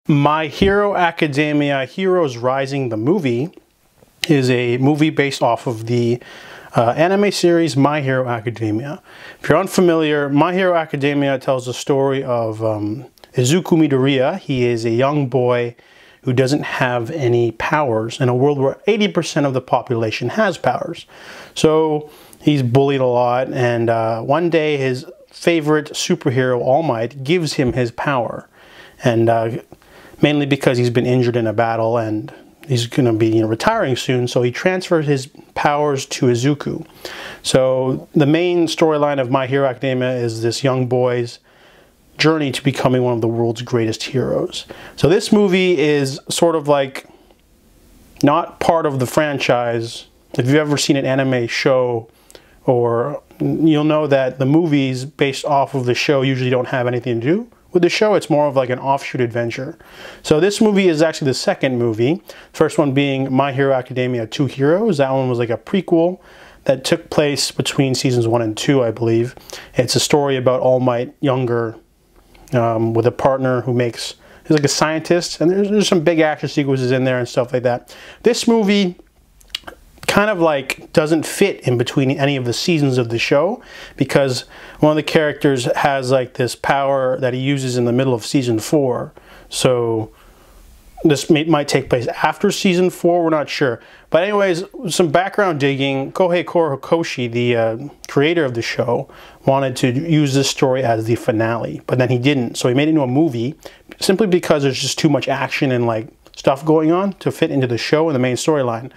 My Hero Academia Heroes Rising, the movie, is a movie based off of the anime series My Hero Academia. If you're unfamiliar, My Hero Academia tells the story of Izuku Midoriya. He is a young boy who doesn't have any powers in a world where 80% of the population has powers. So he's bullied a lot, and one day his favorite superhero, All Might, gives him his power. And mainly because he's been injured in a battle and he's going to be retiring soon, so he transfers his powers to Izuku. So the main storyline of My Hero Academia is this young boy's journey to becoming one of the world's greatest heroes. So this movie is sort of like not part of the franchise. If you've ever seen an anime show, or you'll know that the movies based off of the show usually don't have anything to do with the show. It's more of like an offshoot adventure. So this movie is actually the second movie. First one being My Hero Academia 2 Heroes. That one was like a prequel that took place between seasons 1 and 2, I believe. It's a story about All Might younger, with a partner who he's like a scientist, and there's some big action sequences in there and stuff like that. This movie kind of like doesn't fit in between any of the seasons of the show, because one of the characters has like this power that he uses in the middle of season 4. So this might take place after season 4, we're not sure. But anyways, some background digging. Kohei Horikoshi, the creator of the show, wanted to use this story as the finale, but then he didn't. So he made it into a movie simply because there's just too much action and like stuff going on to fit into the show and the main storyline.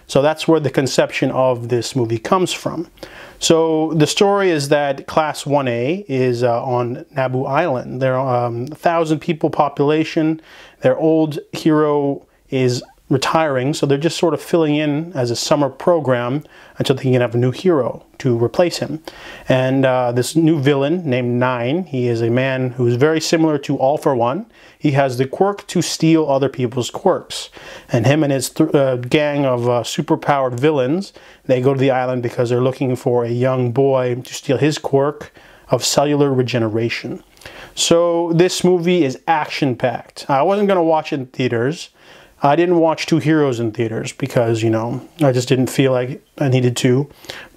So that's where the conception of this movie comes from. So the story is that Class 1A is on Naboo Island. There are 1,000 people population. Their old hero is retiring, so they're just sort of filling in as a summer program until they can have a new hero to replace him. And this new villain named Nine, he is a man who is very similar to All for One. He has the quirk to steal other people's quirks. And him and his gang of superpowered villains, they go to the island because they're looking for a young boy to steal his quirk of cellular regeneration. So this movie is action-packed. I wasn't going to watch it in theaters. I didn't watch 2 Heroes in theaters because, you know, I just didn't feel like I needed to.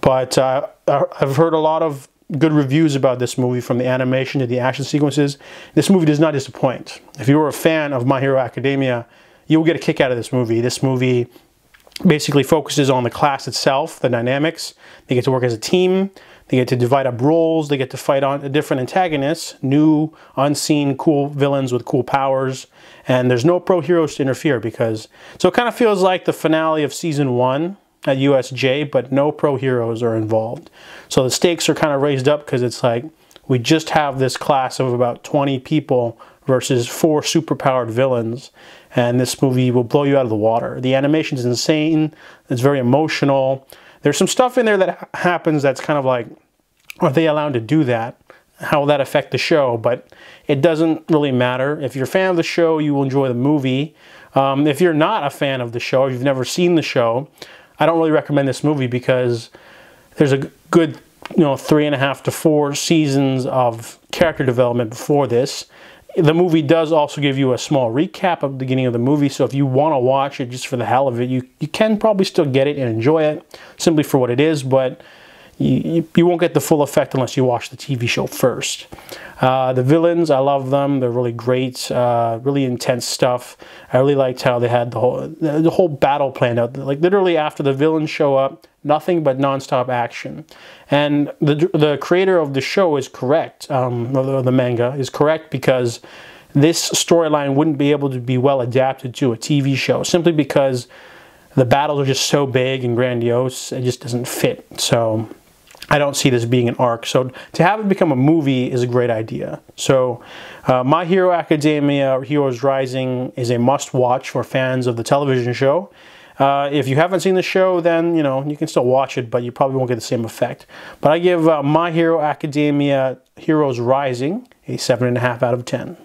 But I've heard a lot of good reviews about this movie, from the animation to the action sequences. This movie does not disappoint. If you're a fan of My Hero Academia, you'll get a kick out of this movie. This movie basically focuses on the class itself, the dynamics. They get to work as a team. They get to divide up roles. They get to fight on different antagonists, new, unseen, cool villains with cool powers. And there's no pro heroes to interfere because... So it kind of feels like the finale of season 1 at USJ, but no pro heroes are involved. So the stakes are kind of raised up because it's like, we just have this class of about 20 people versus 4 superpowered villains. And this movie will blow you out of the water. The animation is insane. It's very emotional. There's some stuff in there that happens that's kind of like, are they allowed to do that? How will that affect the show? But it doesn't really matter. If you're a fan of the show, you will enjoy the movie. If you're not a fan of the show, if you've never seen the show, I don't really recommend this movie because there's a good, 3.5 to 4 seasons of character development before this. The movie does also give you a small recap of the beginning of the movie, so if you want to watch it just for the hell of it, you can probably still get it and enjoy it simply for what it is, but you won't get the full effect unless you watch the TV show first. The villains, I love them. They're really great, really intense stuff. I really liked how they had the whole battle planned out. Like literally after the villains show up, nothing but non-stop action. And the creator of the show is correct, the manga is correct, because this storyline wouldn't be able to be well adapted to a TV show simply because the battles are just so big and grandiose, it just doesn't fit. So I don't see this being an arc. So to have it become a movie is a great idea. So My Hero Academia Heroes Rising is a must-watch for fans of the television show. If you haven't seen the show, then, you can still watch it, but you probably won't get the same effect. But I give My Hero Academia Heroes Rising a 7.5 out of 10.